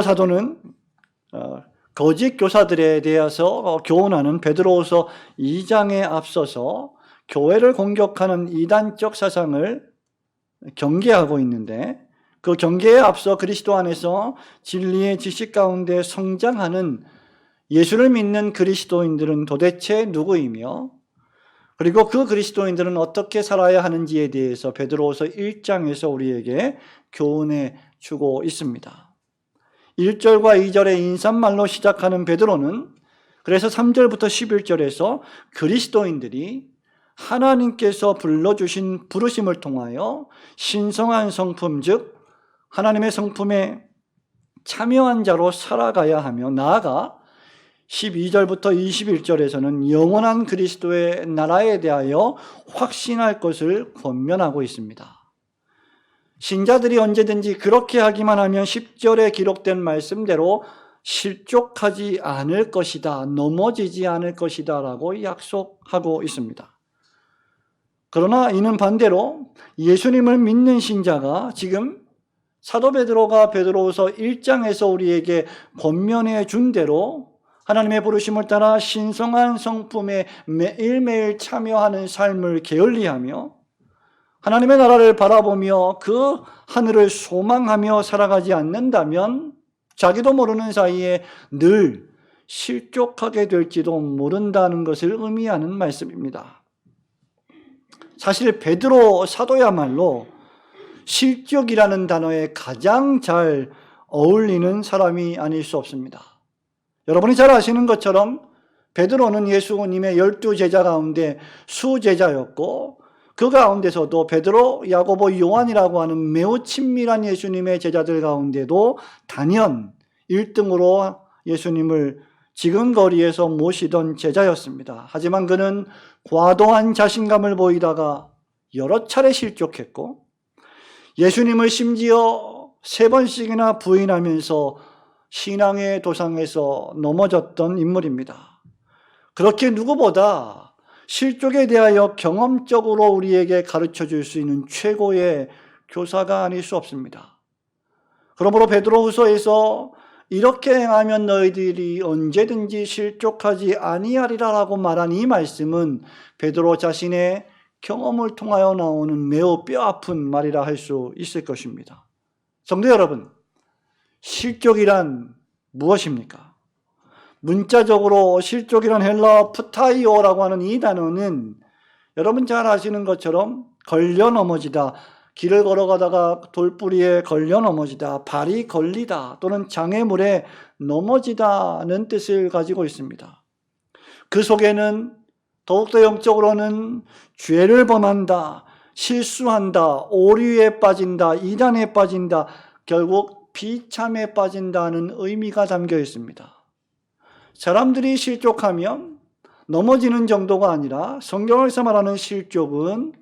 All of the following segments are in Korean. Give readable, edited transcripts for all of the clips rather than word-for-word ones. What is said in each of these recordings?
사도는 거짓 교사들에 대해서 교훈하는 베드로후서 2장에 앞서서 교회를 공격하는 이단적 사상을 경계하고 있는데, 그 경계에 앞서 그리스도 안에서 진리의 지식 가운데 성장하는 예수를 믿는 그리스도인들은 도대체 누구이며, 그리고 그 그리스도인들은 어떻게 살아야 하는지에 대해서 베드로후서 1장에서 우리에게 교훈해 주고 있습니다. 1절과 2절의 인사말로 시작하는 베드로는 그래서 3절부터 11절에서 그리스도인들이 하나님께서 불러주신 부르심을 통하여 신성한 성품, 즉 하나님의 성품에 참여한 자로 살아가야 하며, 나아가 12절부터 21절에서는 영원한 그리스도의 나라에 대하여 확신할 것을 권면하고 있습니다. 신자들이 언제든지 그렇게 하기만 하면 10절에 기록된 말씀대로 실족하지 않을 것이다, 넘어지지 않을 것이다 라고 약속하고 있습니다. 그러나 이는 반대로 예수님을 믿는 신자가 지금 사도 베드로가 베드로후서 1장에서 우리에게 권면해 준 대로 하나님의 부르심을 따라 신성한 성품에 매일매일 참여하는 삶을 게을리하며 하나님의 나라를 바라보며 그 하늘을 소망하며 살아가지 않는다면 자기도 모르는 사이에 늘 실족하게 될지도 모른다는 것을 의미하는 말씀입니다. 사실 베드로 사도야말로 실족이라는 단어에 가장 잘 어울리는 사람이 아닐 수 없습니다. 여러분이 잘 아시는 것처럼 베드로는 예수님의 12제자 가운데 수제자였고, 그 가운데서도 베드로, 야고보, 요한이라고 하는 매우 친밀한 예수님의 제자들 가운데도 단연 1등으로 예수님을 지근거리에서 모시던 제자였습니다. 하지만 그는 과도한 자신감을 보이다가 여러 차례 실족했고, 예수님을 심지어 3번씩이나 부인하면서 신앙의 도상에서 넘어졌던 인물입니다. 그렇게 누구보다 실족에 대하여 경험적으로 우리에게 가르쳐 줄 수 있는 최고의 교사가 아닐 수 없습니다. 그러므로 베드로후서에서 이렇게 행하면 너희들이 언제든지 실족하지 아니하리라라고 말한 이 말씀은 베드로 자신의 경험을 통하여 나오는 매우 뼈아픈 말이라 할 수 있을 것입니다. 성도 여러분, 실족이란 무엇입니까? 문자적으로 실족이란 헬라어 푸타이오라고 하는 이 단어는 여러분 잘 아시는 것처럼 걸려 넘어지다, 길을 걸어가다가 돌뿌리에 걸려 넘어지다, 발이 걸리다 또는 장애물에 넘어지다는 뜻을 가지고 있습니다. 그 속에는 더욱더 영적으로는 죄를 범한다, 실수한다, 오류에 빠진다, 이단에 빠진다, 결국 비참에 빠진다는 의미가 담겨 있습니다. 사람들이 실족하면 넘어지는 정도가 아니라 성경에서 말하는 실족은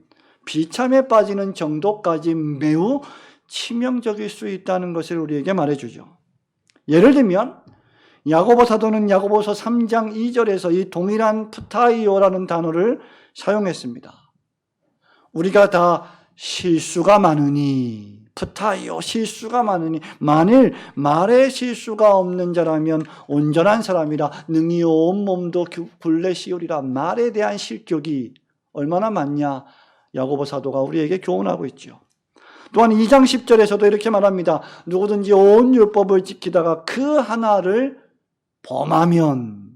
비참에 빠지는 정도까지 매우 치명적일 수 있다는 것을 우리에게 말해주죠. 예를 들면 야고보 사도는 야고보서 3장 2절에서 이 동일한 푸타이오라는 단어를 사용했습니다. 우리가 다 실수가 많으니, 푸타이오, 실수가 많으니, 만일 말에 실수가 없는 자라면 온전한 사람이라 능히 온 몸도 굴레 씌우리라. 말에 대한 실족이 얼마나 많냐, 야고보 사도가 우리에게 교훈하고 있죠. 또한 2장 10절에서도 이렇게 말합니다. 누구든지 온 율법을 지키다가 그 하나를 범하면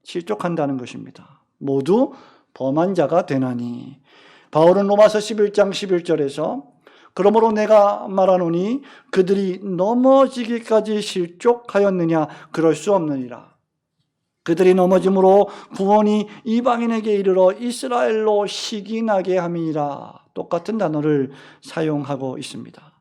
실족한다는 것입니다. 모두 범한 자가 되나니. 바울은 로마서 11장 11절에서 그러므로 내가 말하노니 그들이 넘어지기까지 실족하였느냐, 그럴 수 없느니라. 그들이 넘어짐으로 구원이 이방인에게 이르러 이스라엘로 시기나게 함이니라. 똑같은 단어를 사용하고 있습니다.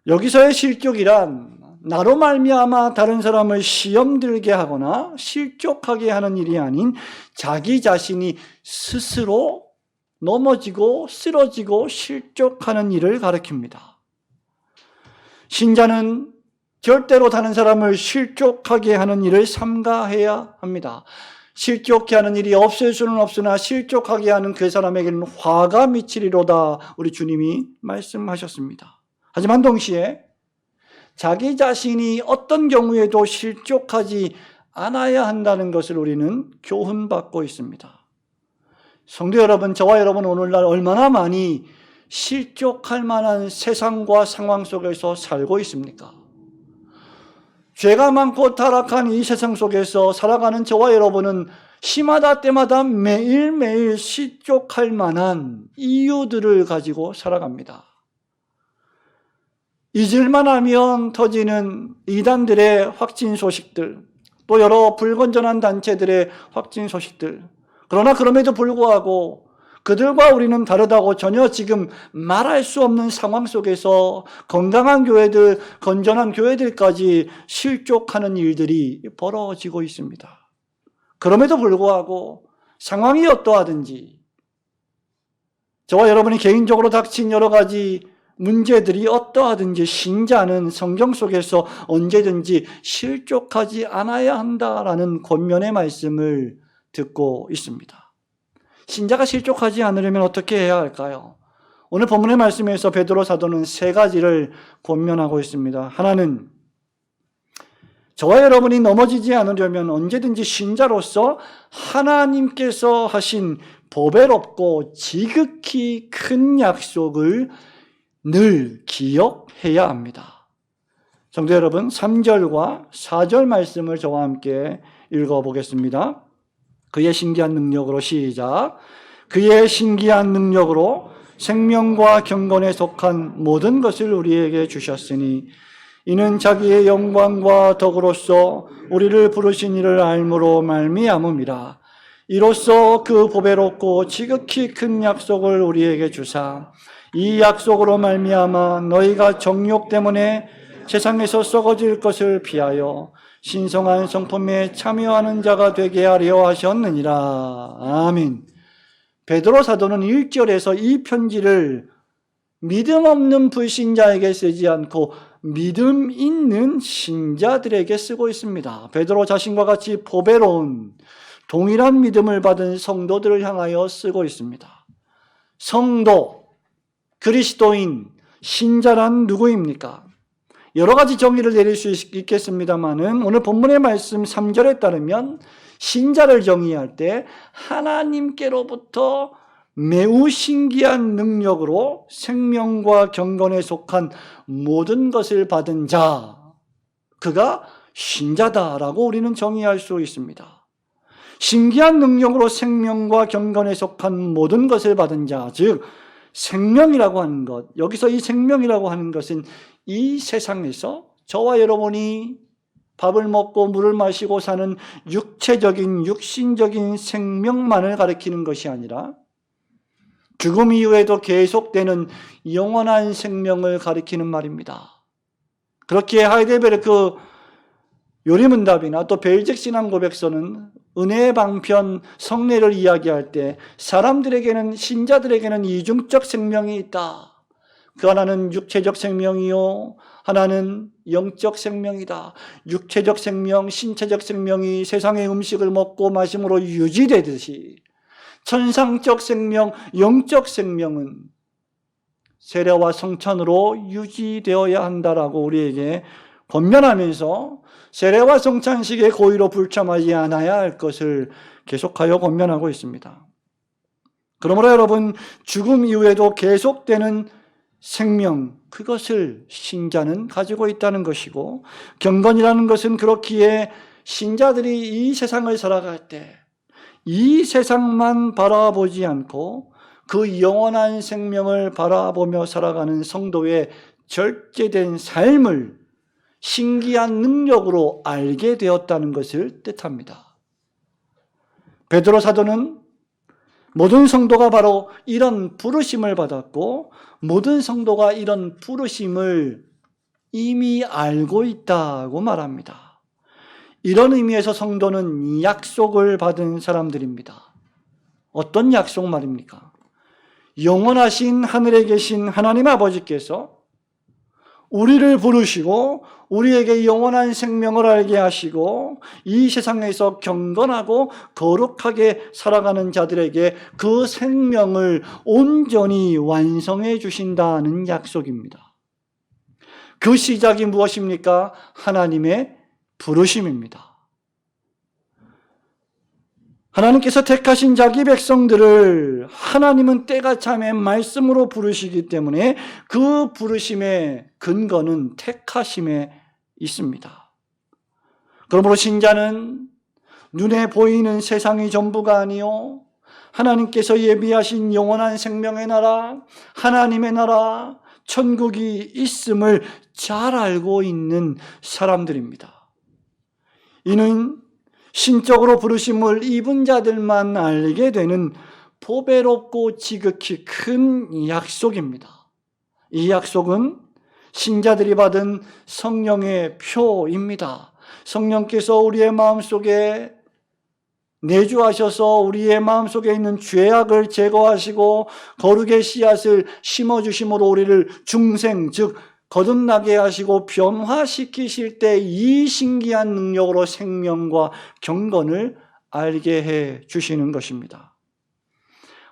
여기서의 실족이란 나로 말미암아 다른 사람을 시험 들게 하거나 실족하게 하는 일이 아닌 자기 자신이 스스로 넘어지고 쓰러지고 실족하는 일을 가리킵니다. 신자는 절대로 다른 사람을 실족하게 하는 일을 삼가해야 합니다. 실족하게 하는 일이 없을 수는 없으나 실족하게 하는 그 사람에게는 화가 미치리로다 우리 주님이 말씀하셨습니다. 하지만 동시에 자기 자신이 어떤 경우에도 실족하지 않아야 한다는 것을 우리는 교훈받고 있습니다. 성도 여러분, 저와 여러분 오늘날 얼마나 많이 실족할 만한 세상과 상황 속에서 살고 있습니까? 죄가 많고 타락한 이 세상 속에서 살아가는 저와 여러분은 시마다 때마다 매일매일 실족할 만한 이유들을 가지고 살아갑니다. 잊을만 하면 터지는 이단들의 확진 소식들, 또 여러 불건전한 단체들의 확진 소식들. 그러나 그럼에도 불구하고 그들과 우리는 다르다고 전혀 지금 말할 수 없는 상황 속에서 건강한 교회들, 건전한 교회들까지 실족하는 일들이 벌어지고 있습니다. 그럼에도 불구하고 상황이 어떠하든지 저와 여러분이 개인적으로 닥친 여러 가지 문제들이 어떠하든지 신자는 성경 속에서 언제든지 실족하지 않아야 한다라는 권면의 말씀을 듣고 있습니다. 신자가 실족하지 않으려면 어떻게 해야 할까요? 오늘 본문의 말씀에서 베드로 사도는 세 가지를 권면하고 있습니다. 하나는 저와 여러분이 넘어지지 않으려면 언제든지 신자로서 하나님께서 하신 보배롭고 지극히 큰 약속을 늘 기억해야 합니다. 성도 여러분, 3절과 4절 말씀을 저와 함께 읽어보겠습니다. 그의 신기한 능력으로 시작. 그의 신기한 능력으로 생명과 경건에 속한 모든 것을 우리에게 주셨으니 이는 자기의 영광과 덕으로서 우리를 부르신 이를 알므로 말미암음이라. 이로써 그 보배롭고 지극히 큰 약속을 우리에게 주사 이 약속으로 말미암아 너희가 정욕 때문에 세상에서 썩어질 것을 피하여 신성한 성품에 참여하는 자가 되게 하려 하셨느니라. 아멘. 베드로 사도는 1절에서 이 편지를 믿음 없는 불신자에게 쓰지 않고 믿음 있는 신자들에게 쓰고 있습니다. 베드로 자신과 같이 보배로운 동일한 믿음을 받은 성도들을 향하여 쓰고 있습니다. 성도, 그리스도인, 신자란 누구입니까? 여러 가지 정의를 내릴 수 있겠습니다만은 오늘 본문의 말씀 3절에 따르면 신자를 정의할 때 하나님께로부터 매우 신기한 능력으로 생명과 경건에 속한 모든 것을 받은 자, 그가 신자다라고 우리는 정의할 수 있습니다. 신기한 능력으로 생명과 경건에 속한 모든 것을 받은 자, 즉 생명이라고 하는 것, 여기서 이 생명이라고 하는 것은 이 세상에서 저와 여러분이 밥을 먹고 물을 마시고 사는 육체적인, 육신적인 생명만을 가리키는 것이 아니라 죽음 이후에도 계속되는 영원한 생명을 가리키는 말입니다. 그렇게 하이델베르크 요리문답이나 또 벨직 신앙고백서는 은혜의 방편 성례를 이야기할 때 사람들에게는, 신자들에게는 이중적 생명이 있다. 그 하나는 육체적 생명이요, 하나는 영적 생명이다. 육체적 생명, 신체적 생명이 세상의 음식을 먹고 마심으로 유지되듯이 천상적 생명, 영적 생명은 세례와 성찬으로 유지되어야 한다라고 우리에게 권면하면서 세례와 성찬식의 고의로 불참하지 않아야 할 것을 계속하여 권면하고 있습니다. 그러므로 여러분, 죽음 이후에도 계속되는 생명, 그것을 신자는 가지고 있다는 것이고, 경건이라는 것은 그렇기에 신자들이 이 세상을 살아갈 때 이 세상만 바라보지 않고 그 영원한 생명을 바라보며 살아가는 성도의 절제된 삶을 신기한 능력으로 알게 되었다는 것을 뜻합니다. 베드로 사도는 모든 성도가 바로 이런 부르심을 받았고 모든 성도가 이런 부르심을 이미 알고 있다고 말합니다. 이런 의미에서 성도는 약속을 받은 사람들입니다. 어떤 약속 말입니까? 영원하신 하늘에 계신 하나님 아버지께서 우리를 부르시고 우리에게 영원한 생명을 알게 하시고 이 세상에서 경건하고 거룩하게 살아가는 자들에게 그 생명을 온전히 완성해 주신다는 약속입니다. 그 시작이 무엇입니까? 하나님의 부르심입니다. 하나님께서 택하신 자기 백성들을 하나님은 때가 참에 말씀으로 부르시기 때문에 그 부르심의 근거는 택하심에 있습니다. 그러므로 신자는 눈에 보이는 세상이 전부가 아니요 하나님께서 예비하신 영원한 생명의 나라, 하나님의 나라, 천국이 있음을 잘 알고 있는 사람들입니다. 이는 신적으로 부르심을 입은 자들만 알게 되는 보배롭고 지극히 큰 약속입니다. 이 약속은 신자들이 받은 성령의 표입니다. 성령께서 우리의 마음속에 내주하셔서 우리의 마음속에 있는 죄악을 제거하시고 거룩의 씨앗을 심어주심으로 우리를 중생, 즉 거듭나게 하시고 변화시키실 때 이 신기한 능력으로 생명과 경건을 알게 해 주시는 것입니다.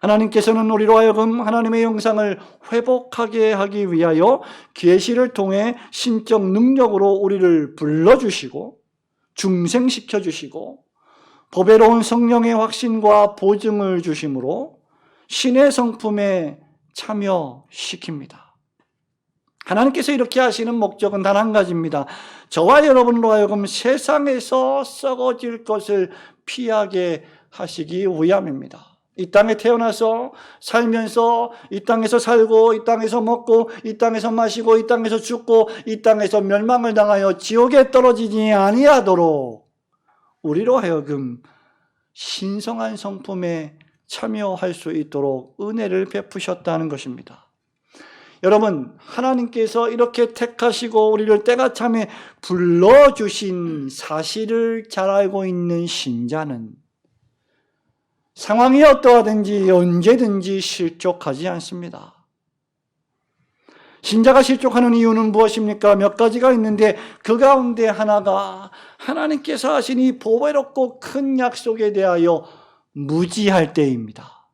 하나님께서는 우리로 하여금 하나님의 형상을 회복하게 하기 위하여 계시를 통해 신적 능력으로 우리를 불러주시고 중생시켜 주시고 보배로운 성령의 확신과 보증을 주심으로 신의 성품에 참여시킵니다. 하나님께서 이렇게 하시는 목적은 단 한 가지입니다. 저와 여러분으로 하여금 세상에서 썩어질 것을 피하게 하시기 위함입니다. 이 땅에 태어나서 살면서 이 땅에서 살고 이 땅에서 먹고 이 땅에서 마시고 이 땅에서 죽고 이 땅에서 멸망을 당하여 지옥에 떨어지지 아니하도록 우리로 하여금 신성한 성품에 참여할 수 있도록 은혜를 베푸셨다는 것입니다. 여러분, 하나님께서 이렇게 택하시고 우리를 때가 참에 불러주신 사실을 잘 알고 있는 신자는 상황이 어떠하든지 언제든지 실족하지 않습니다. 신자가 실족하는 이유는 무엇입니까? 몇 가지가 있는데 그 가운데 하나가 하나님께서 하신 이 보배롭고 큰 약속에 대하여 무지할 때입니다.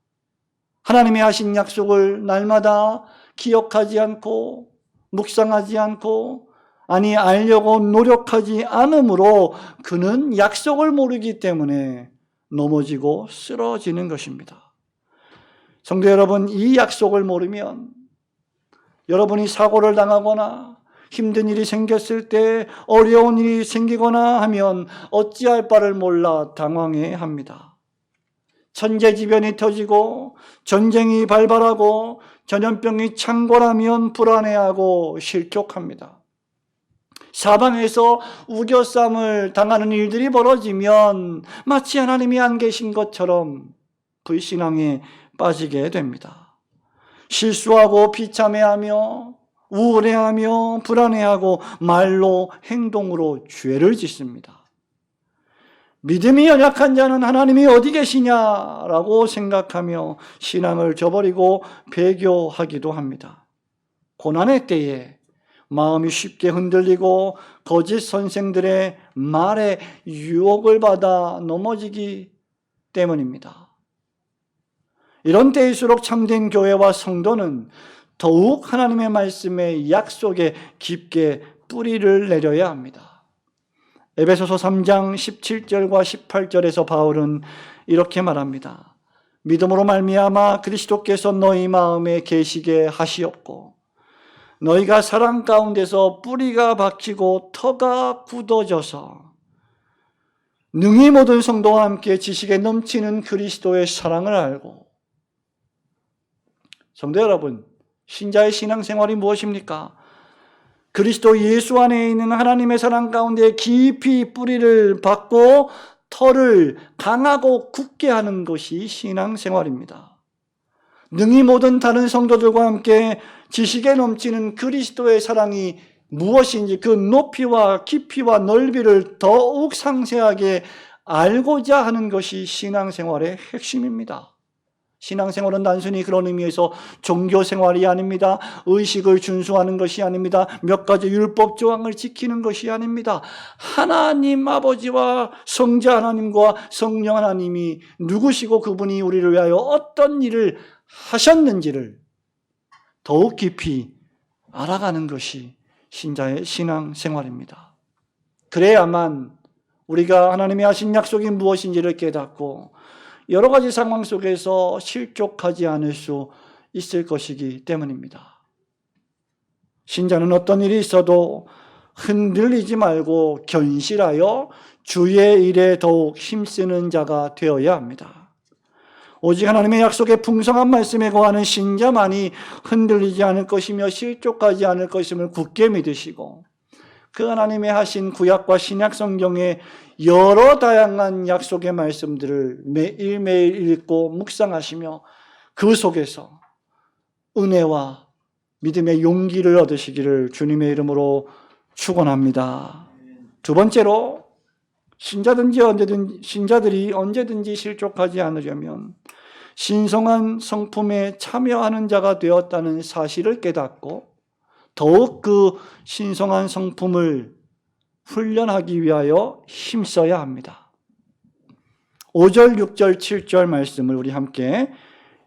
하나님이 하신 약속을 날마다 기억하지 않고 묵상하지 않고 알려고 노력하지 않으므로 그는 약속을 모르기 때문에 넘어지고 쓰러지는 것입니다. 성도 여러분, 이 약속을 모르면 여러분이 사고를 당하거나 힘든 일이 생겼을 때 어려운 일이 생기거나 하면 어찌할 바를 몰라 당황해합니다. 천재지변이 터지고 전쟁이 발발하고 전염병이 창궐하면 불안해하고 실족합니다. 사방에서 우겨쌈을 당하는 일들이 벌어지면 마치 하나님이 안 계신 것처럼 불신앙에 빠지게 됩니다. 실수하고 비참해하며 우울해하며 불안해하고 말로 행동으로 죄를 짓습니다. 믿음이 연약한 자는 하나님이 어디 계시냐라고 생각하며 신앙을 저버리고 배교하기도 합니다. 고난의 때에 마음이 쉽게 흔들리고 거짓 선생들의 말에 유혹을 받아 넘어지기 때문입니다. 이런 때일수록 참된 교회와 성도는 더욱 하나님의 말씀의 약속에 깊게 뿌리를 내려야 합니다. 에베소서 3장 17절과 18절에서 바울은 이렇게 말합니다. 믿음으로 말미암아 그리스도께서 너희 마음에 계시게 하시옵고 너희가 사랑 가운데서 뿌리가 박히고 터가 굳어져서 능히 모든 성도와 함께 지식에 넘치는 그리스도의 사랑을 알고. 성도 여러분, 신자의 신앙생활이 무엇입니까? 그리스도 예수 안에 있는 하나님의 사랑 가운데 깊이 뿌리를 박고 터를 강하고 굳게 하는 것이 신앙생활입니다. 능히 모든 다른 성도들과 함께 지식에 넘치는 그리스도의 사랑이 무엇인지 그 높이와 깊이와 넓이를 더욱 상세하게 알고자 하는 것이 신앙생활의 핵심입니다. 신앙생활은 단순히 그런 의미에서 종교생활이 아닙니다. 의식을 준수하는 것이 아닙니다. 몇 가지 율법 조항을 지키는 것이 아닙니다. 하나님 아버지와 성자 하나님과 성령 하나님이 누구시고 그분이 우리를 위하여 어떤 일을 하셨는지를 더욱 깊이 알아가는 것이 신자의 신앙 생활입니다. 그래야만 우리가 하나님이 하신 약속이 무엇인지를 깨닫고 여러 가지 상황 속에서 실족하지 않을 수 있을 것이기 때문입니다. 신자는 어떤 일이 있어도 흔들리지 말고 견실하여 주의 일에 더욱 힘쓰는 자가 되어야 합니다. 오직 하나님의 약속의 풍성한 말씀에 거하는 신자만이 흔들리지 않을 것이며 실족하지 않을 것임을 굳게 믿으시고 그 하나님의 하신 구약과 신약 성경의 여러 다양한 약속의 말씀들을 매일매일 읽고 묵상하시며 그 속에서 은혜와 믿음의 용기를 얻으시기를 주님의 이름으로 축원합니다. 두 번째로 신자들이 언제든지 실족하지 않으려면 신성한 성품에 참여하는 자가 되었다는 사실을 깨닫고 더욱 그 신성한 성품을 훈련하기 위하여 힘써야 합니다. 5절, 6절, 7절 말씀을 우리 함께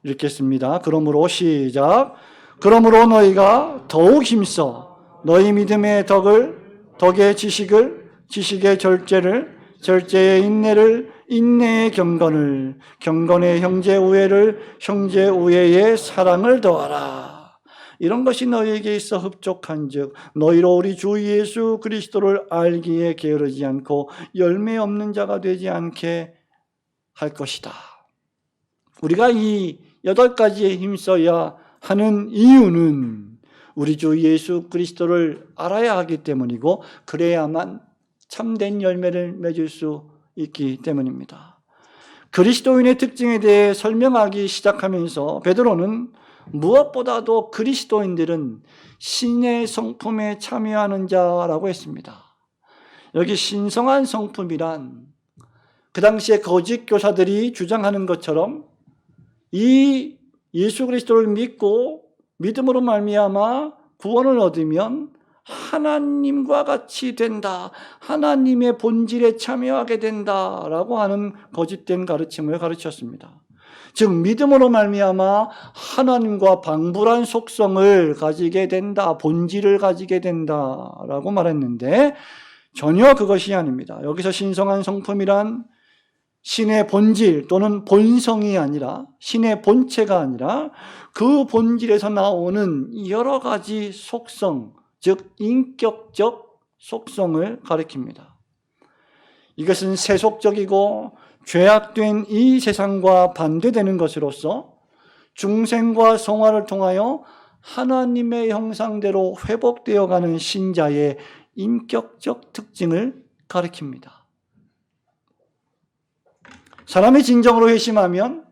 읽겠습니다. 그러므로 시작. 그러므로 너희가 더욱 힘써 너희 믿음의 덕의 지식을, 지식의 절제를, 절제의 인내를, 인내의 경건을, 경건의 형제 우애를, 형제 우애의 사랑을 더하라. 이런 것이 너희에게 있어 흡족한즉 너희로 우리 주 예수 그리스도를 알기에 게으르지 않고 열매 없는 자가 되지 않게 할 것이다. 우리가 이 8가지에 힘써야 하는 이유는 우리 주 예수 그리스도를 알아야 하기 때문이고 그래야만 참된 열매를 맺을 수 있기 때문입니다. 그리스도인의 특징에 대해 설명하기 시작하면서 베드로는 무엇보다도 그리스도인들은 신의 성품에 참여하는 자라고 했습니다. 여기 신성한 성품이란 그 당시에 거짓 교사들이 주장하는 것처럼 이 예수 그리스도를 믿고 믿음으로 말미암아 구원을 얻으면 하나님과 같이 된다, 하나님의 본질에 참여하게 된다라고 하는 거짓된 가르침을 가르쳤습니다. 즉 믿음으로 말미암아 하나님과 방불한 속성을 가지게 된다, 본질을 가지게 된다라고 말했는데 전혀 그것이 아닙니다. 여기서 신성한 성품이란 신의 본질 또는 본성이 아니라 신의 본체가 아니라 그 본질에서 나오는 여러 가지 속성, 즉 인격적 속성을 가리킵니다. 이것은 세속적이고 죄악된 이 세상과 반대되는 것으로서 중생과 성화를 통하여 하나님의 형상대로 회복되어가는 신자의 인격적 특징을 가리킵니다. 사람이 진정으로 회심하면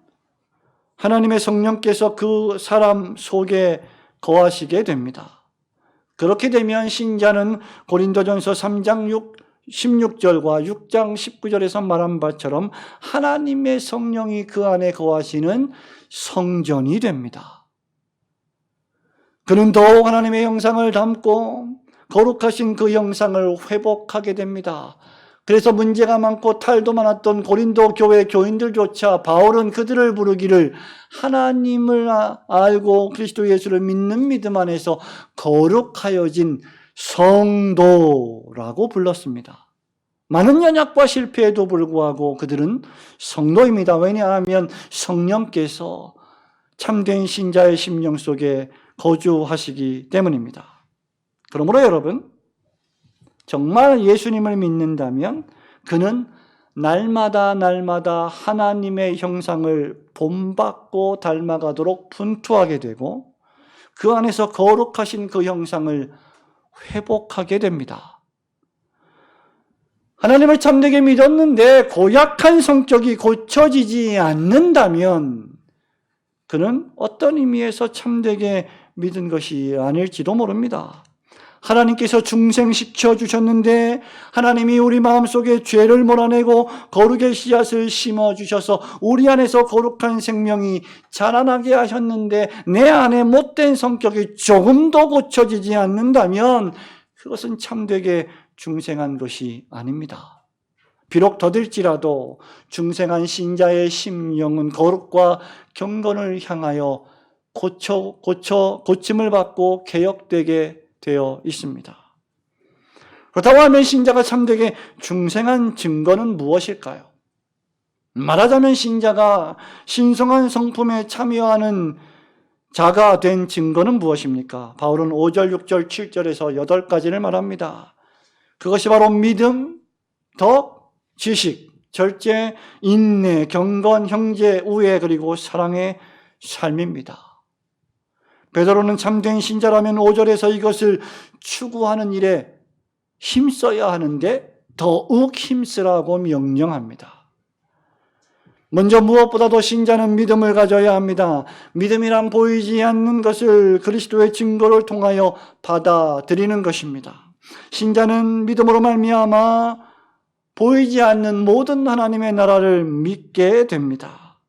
하나님의 성령께서 그 사람 속에 거하시게 됩니다. 그렇게 되면 신자는 고린도전서 3장 16절과 6장 19절에서 말한 바처럼 하나님의 성령이 그 안에 거하시는 성전이 됩니다. 그는 더욱 하나님의 형상을 담고 거룩하신 그 형상을 회복하게 됩니다. 그래서 문제가 많고 탈도 많았던 고린도 교회 교인들조차 바울은 그들을 부르기를 하나님을 알고 그리스도 예수를 믿는 믿음 안에서 거룩하여진 성도라고 불렀습니다. 많은 연약과 실패에도 불구하고 그들은 성도입니다. 왜냐하면 성령께서 참된 신자의 심령 속에 거주하시기 때문입니다. 그러므로 여러분, 정말 예수님을 믿는다면 그는 날마다 하나님의 형상을 본받고 닮아가도록 분투하게 되고 그 안에서 거룩하신 그 형상을 회복하게 됩니다. 하나님을 참되게 믿었는데 고약한 성격이 고쳐지지 않는다면 그는 어떤 의미에서 참되게 믿은 것이 아닐지도 모릅니다. 하나님께서 중생시켜 주셨는데 하나님이 우리 마음속에 죄를 몰아내고 거룩의 씨앗을 심어주셔서 우리 안에서 거룩한 생명이 자라나게 하셨는데 내 안에 못된 성격이 조금도 고쳐지지 않는다면 그것은 참되게 중생한 것이 아닙니다. 비록 더딜지라도 중생한 신자의 심령은 거룩과 경건을 향하여 고침을 받고 개혁되게 되어 있습니다. 그렇다고 하면 신자가 참되게 중생한 증거는 무엇일까요? 말하자면 신자가 신성한 성품에 참여하는 자가 된 증거는 무엇입니까? 바울은 5절, 6절, 7절에서 8가지를 말합니다. 그것이 바로 믿음, 덕, 지식, 절제, 인내, 경건, 형제, 우애, 그리고 사랑의 삶입니다. 베드로는 참된 신자라면 5절에서 이것을 추구하는 일에 힘써야 하는데 더욱 힘쓰라고 명령합니다. 먼저 무엇보다도 신자는 믿음을 가져야 합니다. 믿음이란 보이지 않는 것을 그리스도의 증거를 통하여 받아들이는 것입니다. 신자는 믿음으로 말미암아 보이지 않는 모든 하나님의 나라를 믿게 됩니다.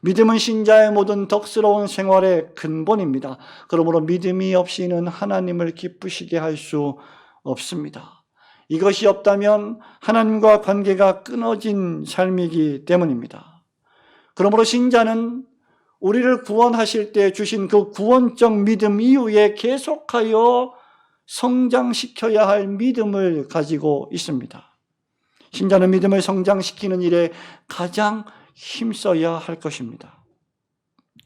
믿음은 신자의 모든 덕스러운 생활의 근본입니다. 그러므로 믿음이 없이는 하나님을 기쁘시게 할 수 없습니다. 이것이 없다면 하나님과 관계가 끊어진 삶이기 때문입니다. 그러므로 신자는 우리를 구원하실 때 주신 그 구원적 믿음 이후에 계속하여 성장시켜야 할 믿음을 가지고 있습니다. 신자는 믿음을 성장시키는 일에 가장 힘써야 할 것입니다.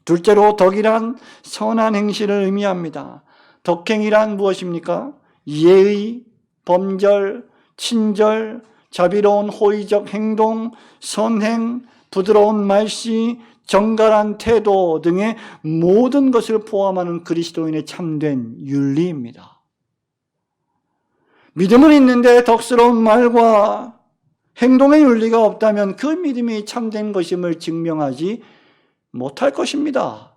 둘째로 덕이란 선한 행실을 의미합니다. 덕행이란 무엇입니까? 예의, 범절, 친절, 자비로운 호의적 행동, 선행, 부드러운 말씨, 정갈한 태도 등의 모든 것을 포함하는 그리스도인의 참된 윤리입니다. 믿음은 있는데 덕스러운 말과 행동의 윤리가 없다면 그 믿음이 참된 것임을 증명하지 못할 것입니다.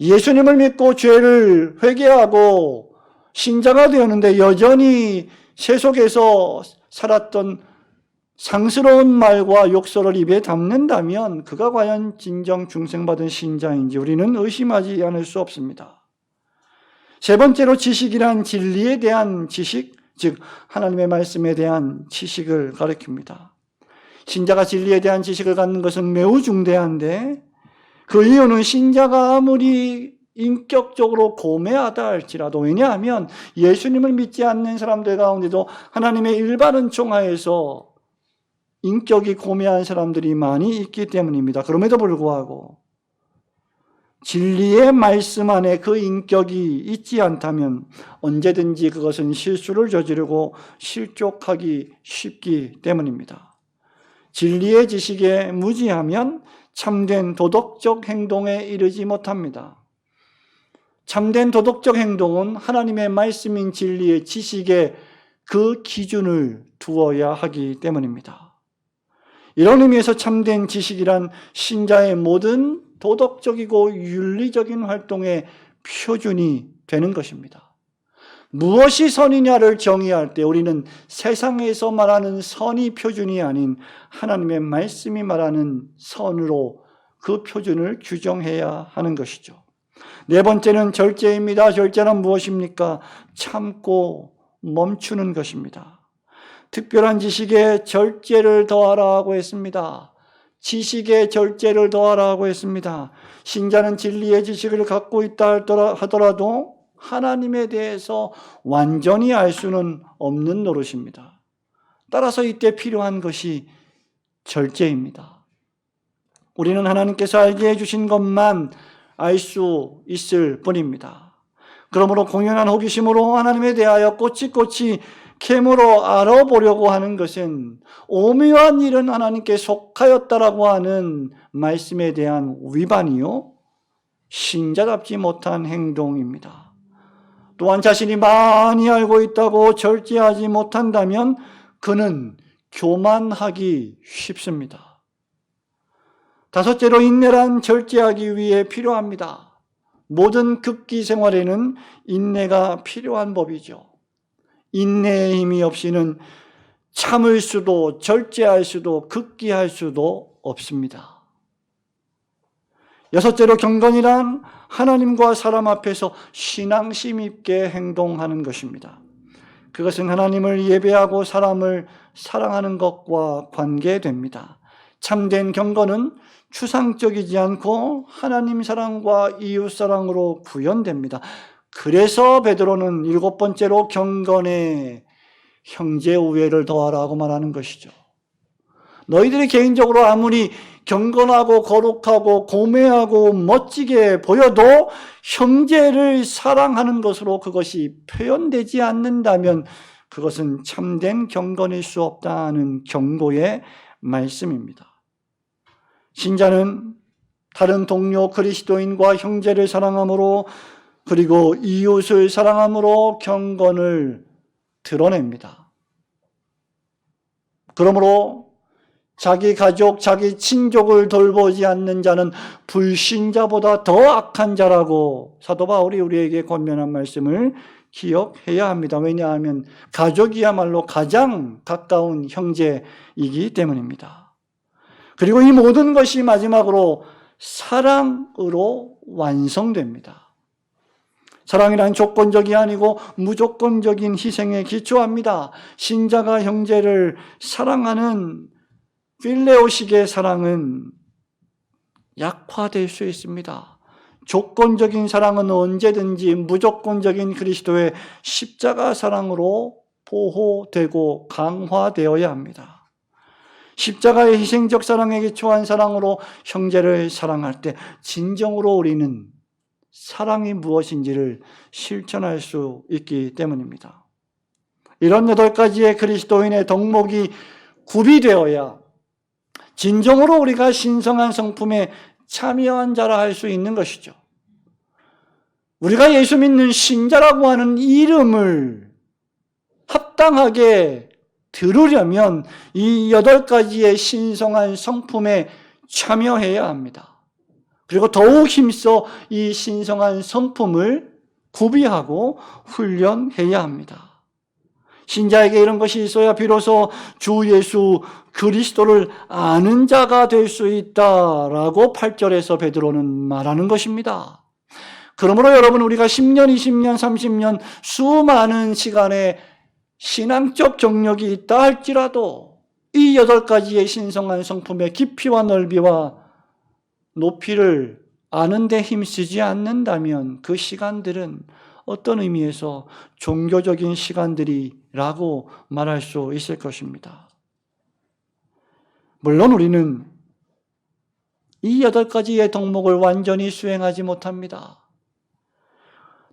예수님을 믿고 죄를 회개하고 신자가 되었는데 여전히 세속에서 살았던 상스러운 말과 욕설을 입에 담는다면 그가 과연 진정 중생받은 신자인지 우리는 의심하지 않을 수 없습니다. 세 번째로 지식이란 진리에 대한 지식, 즉 하나님의 말씀에 대한 지식을 가리킵니다. 신자가 진리에 대한 지식을 갖는 것은 매우 중대한데 그 이유는 신자가 아무리 인격적으로 고매하다 할지라도, 왜냐하면 예수님을 믿지 않는 사람들 가운데도 하나님의 일바른 총하에서 인격이 고매한 사람들이 많이 있기 때문입니다. 그럼에도 불구하고 진리의 말씀 안에 그 인격이 있지 않다면 언제든지 그것은 실수를 저지르고 실족하기 쉽기 때문입니다. 진리의 지식에 무지하면 참된 도덕적 행동에 이르지 못합니다. 참된 도덕적 행동은 하나님의 말씀인 진리의 지식에 그 기준을 두어야 하기 때문입니다. 이런 의미에서 참된 지식이란 신자의 모든 도덕적이고 윤리적인 활동의 표준이 되는 것입니다. 무엇이 선이냐를 정의할 때 우리는 세상에서 말하는 선이 표준이 아닌 하나님의 말씀이 말하는 선으로 그 표준을 규정해야 하는 것이죠. 네 번째는 절제입니다. 절제는 무엇입니까? 참고 멈추는 것입니다. 특별한 지식에 절제를 더하라고 했습니다. 지식에 절제를 더하라고 했습니다. 신자는 진리의 지식을 갖고 있다 하더라도 하나님에 대해서 완전히 알 수는 없는 노릇입니다. 따라서 이때 필요한 것이 절제입니다. 우리는 하나님께서 알게 해주신 것만 알 수 있을 뿐입니다. 그러므로 공연한 호기심으로 하나님에 대하여 꼬치꼬치 캐물어 알아보려고 하는 것은 오묘한 일은 하나님께 속하였다라고 하는 말씀에 대한 위반이요, 신자답지 못한 행동입니다. 또한 자신이 많이 알고 있다고 절제하지 못한다면 그는 교만하기 쉽습니다. 다섯째로 인내란 절제하기 위해 필요합니다. 모든 극기 생활에는 인내가 필요한 법이죠. 인내의 힘이 없이는 참을 수도 절제할 수도 극기할 수도 없습니다. 여섯째로 경건이란 하나님과 사람 앞에서 신앙심 있게 행동하는 것입니다. 그것은 하나님을 예배하고 사람을 사랑하는 것과 관계됩니다. 참된 경건은 추상적이지 않고 하나님 사랑과 이웃 사랑으로 구현됩니다. 그래서 베드로는 일곱 번째로 경건의 형제 우애를 더하라고 말하는 것이죠. 너희들이 개인적으로 아무리 경건하고 거룩하고 고매하고 멋지게 보여도 형제를 사랑하는 것으로 그것이 표현되지 않는다면 그것은 참된 경건일 수 없다는 경고의 말씀입니다. 신자는 다른 동료 그리스도인과 형제를 사랑함으로 그리고 이웃을 사랑함으로 경건을 드러냅니다. 그러므로 자기 가족, 자기 친족을 돌보지 않는 자는 불신자보다 더 악한 자라고 사도 바울이 우리에게 권면한 말씀을 기억해야 합니다. 왜냐하면 가족이야말로 가장 가까운 형제이기 때문입니다. 그리고 이 모든 것이 마지막으로 사랑으로 완성됩니다. 사랑이란 조건적이 아니고 무조건적인 희생에 기초합니다. 신자가 형제를 사랑하는 필레오식의 사랑은 약화될 수 있습니다. 조건적인 사랑은 언제든지 무조건적인 그리스도의 십자가 사랑으로 보호되고 강화되어야 합니다. 십자가의 희생적 사랑에 기초한 사랑으로 형제를 사랑할 때 진정으로 우리는 사랑이 무엇인지를 실천할 수 있기 때문입니다. 이런 8가지의 그리스도인의 덕목이 구비되어야 진정으로 우리가 신성한 성품에 참여한 자라 할 수 있는 것이죠. 우리가 예수 믿는 신자라고 하는 이름을 합당하게 들으려면 이 8가지의 신성한 성품에 참여해야 합니다. 그리고 더욱 힘써 이 신성한 성품을 구비하고 훈련해야 합니다. 신자에게 이런 것이 있어야 비로소 주 예수 그리스도를 아는 자가 될 수 있다라고 8절에서 베드로는 말하는 것입니다. 그러므로 여러분, 우리가 10년, 20년, 30년 수많은 시간의 신앙적 경력이 있다 할지라도 이 8가지의 신성한 성품의 깊이와 넓이와 높이를 아는 데 힘쓰지 않는다면 그 시간들은 어떤 의미에서 종교적인 시간들이라고 말할 수 있을 것입니다. 물론 우리는 이 8가지의 덕목을 완전히 수행하지 못합니다.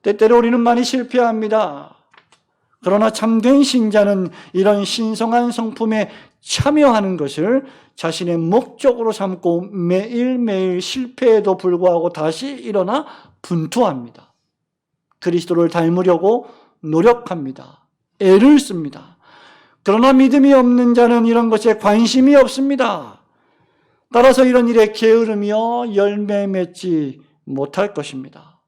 때때로 우리는 많이 실패합니다. 그러나 참된 신자는 이런 신성한 성품에 참여하는 것을 자신의 목적으로 삼고 매일매일 실패에도 불구하고 다시 일어나 분투합니다. 그리스도를 닮으려고 노력합니다. 애를 씁니다. 그러나 믿음이 없는 자는 이런 것에 관심이 없습니다. 따라서 이런 일에 게으르며 열매 맺지 못할 것입니다.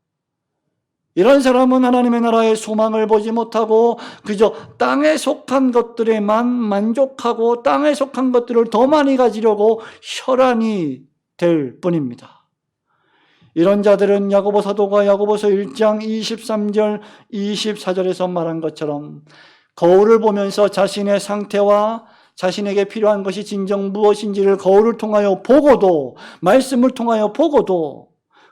이런 사람은 하나님의 나라의 소망을 보지 못하고 그저 땅에 속한 것들에만 만족하고 땅에 속한 것들을 더 많이 가지려고 혈안이 될 뿐입니다. 이런 자들은 야고보 사도가 야고보서 1장 23절 24절에서 말한 것처럼 거울을 보면서 자신의 상태와 자신에게 필요한 것이 진정 무엇인지를 거울을 통하여 보고도, 말씀을 통하여 보고도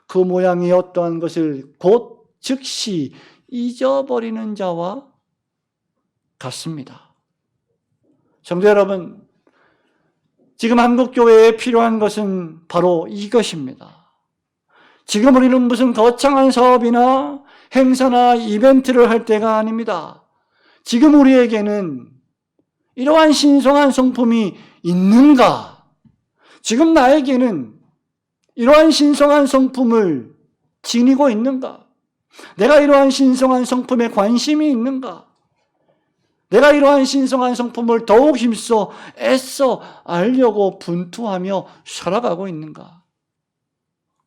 그 모양이 어떠한 것을 곧 즉시 잊어버리는 자와 같습니다. 성도 여러분, 지금 한국교회에 필요한 것은 바로 이것입니다. 지금 우리는 무슨 거창한 사업이나 행사나 이벤트를 할 때가 아닙니다. 지금 우리에게는 이러한 신성한 성품이 있는가? 지금 나에게는 이러한 신성한 성품을 지니고 있는가? 내가 이러한 신성한 성품에 관심이 있는가? 내가 이러한 신성한 성품을 더욱 힘써 애써 알려고 분투하며 살아가고 있는가?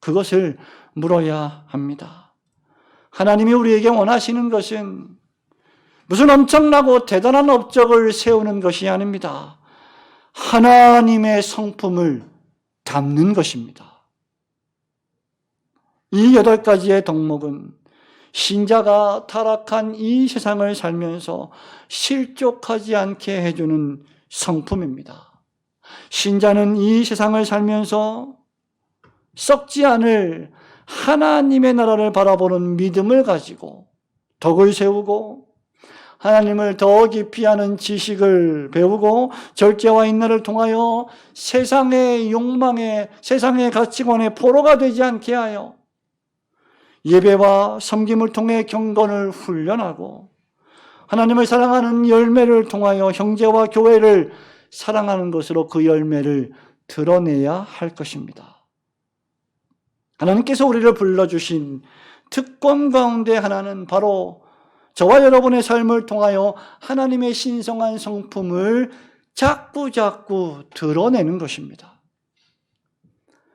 그것을 물어야 합니다. 하나님이 우리에게 원하시는 것은 무슨 엄청나고 대단한 업적을 세우는 것이 아닙니다. 하나님의 성품을 담는 것입니다. 이 8가지의 덕목은 신자가 타락한 이 세상을 살면서 실족하지 않게 해주는 성품입니다. 신자는 이 세상을 살면서 썩지 않을 하나님의 나라를 바라보는 믿음을 가지고 덕을 세우고 하나님을 더 깊이 아는 지식을 배우고 절제와 인내를 통하여 세상의 욕망에, 세상의 가치관에 포로가 되지 않게 하여 예배와 섬김을 통해 경건을 훈련하고 하나님을 사랑하는 열매를 통하여 형제와 교회를 사랑하는 것으로 그 열매를 드러내야 할 것입니다. 하나님께서 우리를 불러주신 특권 가운데 하나는 바로 저와 여러분의 삶을 통하여 하나님의 신성한 성품을 자꾸 드러내는 것입니다.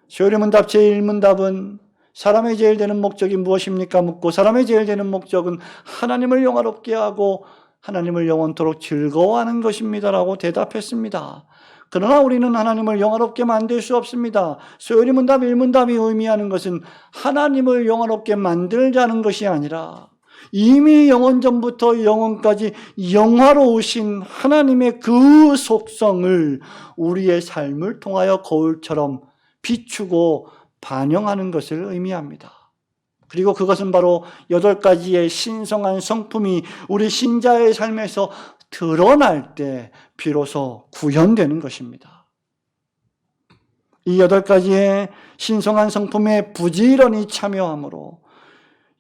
수요일 문답 제1문답은 사람의 제일 되는 목적이 무엇입니까? 묻고 사람의 제일 되는 목적은 하나님을 영화롭게 하고 하나님을 영원토록 즐거워하는 것입니다라고 대답했습니다. 그러나 우리는 하나님을 영화롭게 만들 수 없습니다. 수요일 문답 1문답이 의미하는 것은 하나님을 영화롭게 만들자는 것이 아니라 이미 영원전부터 영원까지 영화로우신 하나님의 그 속성을 우리의 삶을 통하여 거울처럼 비추고 반영하는 것을 의미합니다. 그리고 그것은 바로 8가지의 신성한 성품이 우리 신자의 삶에서 드러날 때 비로소 구현되는 것입니다. 이 8가지의 신성한 성품에 부지런히 참여함으로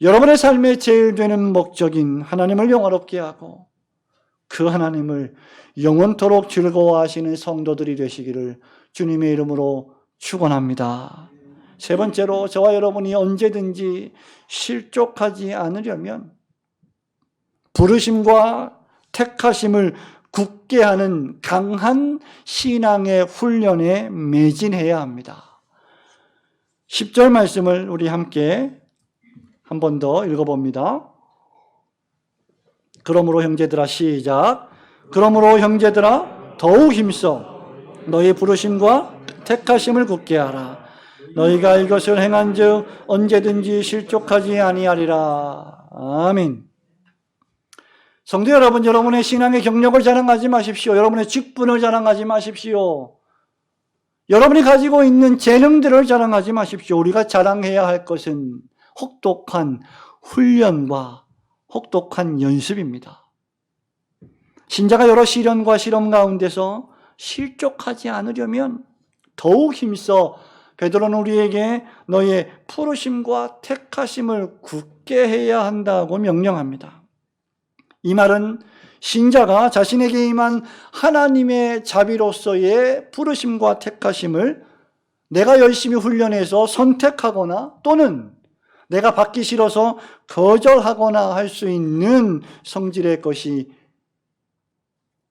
여러분의 삶의 제일 되는 목적인 하나님을 영화롭게 하고 그 하나님을 영원토록 즐거워하시는 성도들이 되시기를 주님의 이름으로 축원합니다. 세 번째로 저와 여러분이 언제든지 실족하지 않으려면 부르심과 택하심을 굳게 하는 강한 신앙의 훈련에 매진해야 합니다. 10절 말씀을 우리 함께 한 번 더 읽어봅니다. 그러므로 형제들아, 시작. 그러므로 형제들아, 더욱 힘써 너희 부르심과 택하심을 굳게 하라. 너희가 이것을 행한즉 언제든지 실족하지 아니하리라. 아멘. 성도 여러분, 여러분의 신앙의 경력을 자랑하지 마십시오. 여러분의 직분을 자랑하지 마십시오. 여러분이 가지고 있는 재능들을 자랑하지 마십시오. 우리가 자랑해야 할 것은 혹독한 훈련과 혹독한 연습입니다. 신자가 여러 시련과 시험 가운데서 실족하지 않으려면 더욱 힘써 베드로는 우리에게 너의 부르심과 택하심을 굳게 해야 한다고 명령합니다. 이 말은 신자가 자신에게 임한 하나님의 자비로서의 부르심과 택하심을 내가 열심히 훈련해서 선택하거나 또는 내가 받기 싫어서 거절하거나 할 수 있는 성질의 것이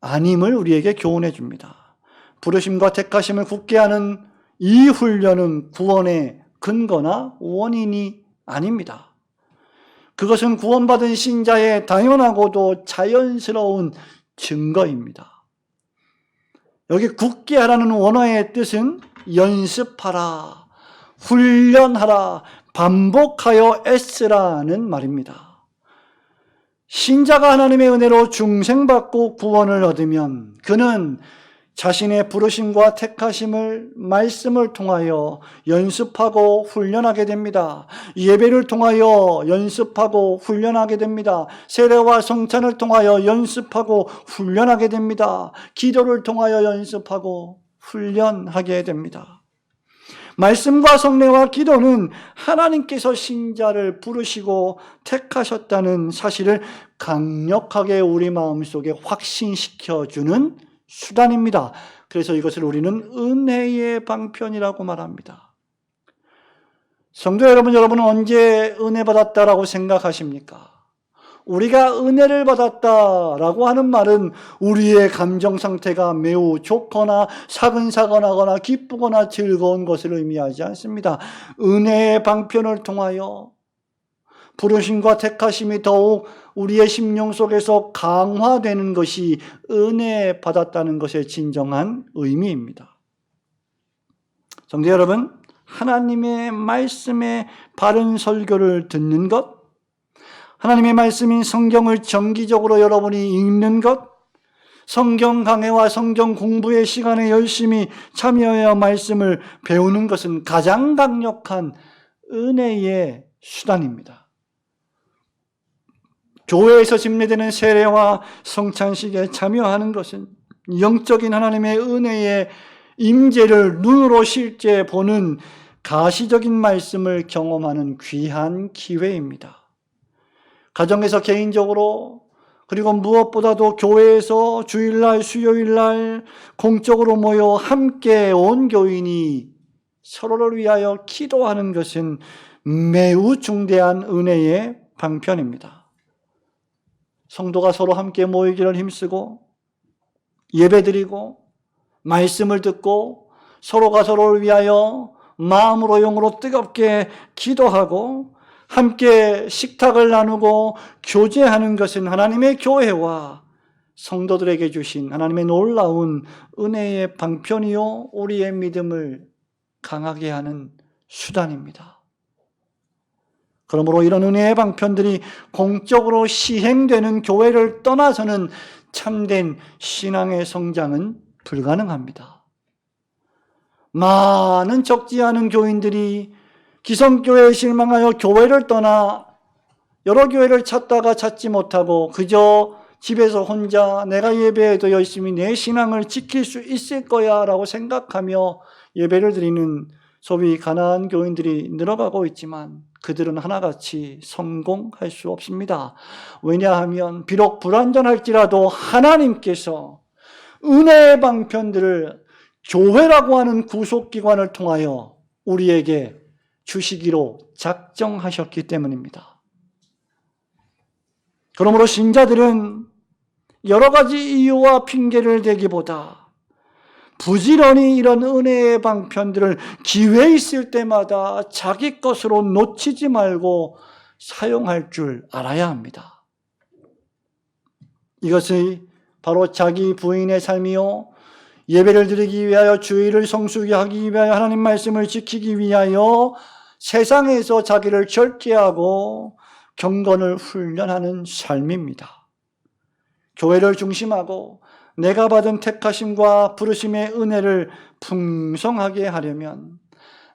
아님을 우리에게 교훈해 줍니다. 부르심과 택하심을 굳게 하는 이 훈련은 구원의 근거나 원인이 아닙니다. 그것은 구원받은 신자의 당연하고도 자연스러운 증거입니다. 여기 굳게 하라는 원어의 뜻은 연습하라, 훈련하라, 반복하여 애쓰라는 말입니다. 신자가 하나님의 은혜로 중생받고 구원을 얻으면 그는 자신의 부르심과 택하심을 말씀을 통하여 연습하고 훈련하게 됩니다. 예배를 통하여 연습하고 훈련하게 됩니다. 세례와 성찬을 통하여 연습하고 훈련하게 됩니다. 기도를 통하여 연습하고 훈련하게 됩니다. 말씀과 성례와 기도는 하나님께서 신자를 부르시고 택하셨다는 사실을 강력하게 우리 마음속에 확신시켜주는 수단입니다. 그래서 이것을 우리는 은혜의 방편이라고 말합니다. 성도 여러분, 여러분은 언제 은혜 받았다라고 생각하십니까? 우리가 은혜를 받았다라고 하는 말은 우리의 감정 상태가 매우 좋거나 사근사근하거나 기쁘거나 즐거운 것을 의미하지 않습니다. 은혜의 방편을 통하여 부르심과 택하심이 더욱 우리의 심령 속에서 강화되는 것이 은혜 받았다는 것의 진정한 의미입니다. 성도 여러분, 하나님의 말씀의 바른 설교를 듣는 것, 하나님의 말씀인 성경을 정기적으로 여러분이 읽는 것, 성경 강해와 성경 공부의 시간에 열심히 참여하여 말씀을 배우는 것은 가장 강력한 은혜의 수단입니다. 교회에서 집례되는 세례와 성찬식에 참여하는 것은 영적인 하나님의 은혜의 임재를 눈으로 실제 보는 가시적인 말씀을 경험하는 귀한 기회입니다. 가정에서 개인적으로 그리고 무엇보다도 교회에서 주일날, 수요일날 공적으로 모여 함께 온 교인이 서로를 위하여 기도하는 것은 매우 중대한 은혜의 방편입니다. 성도가 서로 함께 모이기를 힘쓰고 예배드리고 말씀을 듣고 서로가 서로를 위하여 마음으로 영으로 뜨겁게 기도하고 함께 식탁을 나누고 교제하는 것은 하나님의 교회와 성도들에게 주신 하나님의 놀라운 은혜의 방편이요 우리의 믿음을 강하게 하는 수단입니다. 그러므로 이런 은혜의 방편들이 공적으로 시행되는 교회를 떠나서는 참된 신앙의 성장은 불가능합니다. 많은 적지 않은 교인들이 기성교회에 실망하여 교회를 떠나 여러 교회를 찾다가 찾지 못하고 그저 집에서 혼자 내가 예배해도 열심히 내 신앙을 지킬 수 있을 거야 라고 생각하며 예배를 드리는 소위 가난한 교인들이 늘어가고 있지만 그들은 하나같이 성공할 수 없습니다. 왜냐하면 비록 불완전할지라도 하나님께서 은혜의 방편들을 교회라고 하는 구속기관을 통하여 우리에게 주시기로 작정하셨기 때문입니다. 그러므로 신자들은 여러 가지 이유와 핑계를 대기보다 부지런히 이런 은혜의 방편들을 기회 있을 때마다 자기 것으로 놓치지 말고 사용할 줄 알아야 합니다. 이것이 바로 자기 부인의 삶이요 예배를 드리기 위하여 주의를 성수하게 하기 위하여 하나님 말씀을 지키기 위하여 세상에서 자기를 절제하고 경건을 훈련하는 삶입니다. 교회를 중심하고 내가 받은 택하심과 부르심의 은혜를 풍성하게 하려면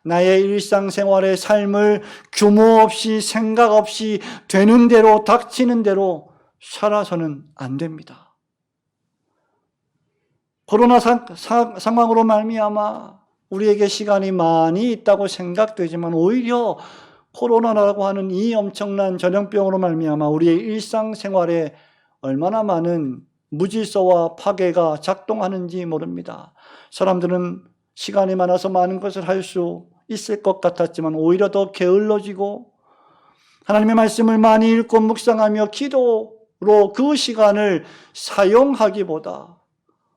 나의 일상생활의 삶을 규모 없이 생각 없이 되는 대로 닥치는 대로 살아서는 안 됩니다. 코로나 상황으로 말미암아 우리에게 시간이 많이 있다고 생각되지만 오히려 코로나라고 하는 이 엄청난 전염병으로 말미암아 우리의 일상생활에 얼마나 많은 무질서와 파괴가 작동하는지 모릅니다. 사람들은 시간이 많아서 많은 것을 할 수 있을 것 같았지만 오히려 더 게을러지고 하나님의 말씀을 많이 읽고 묵상하며 기도로 그 시간을 사용하기보다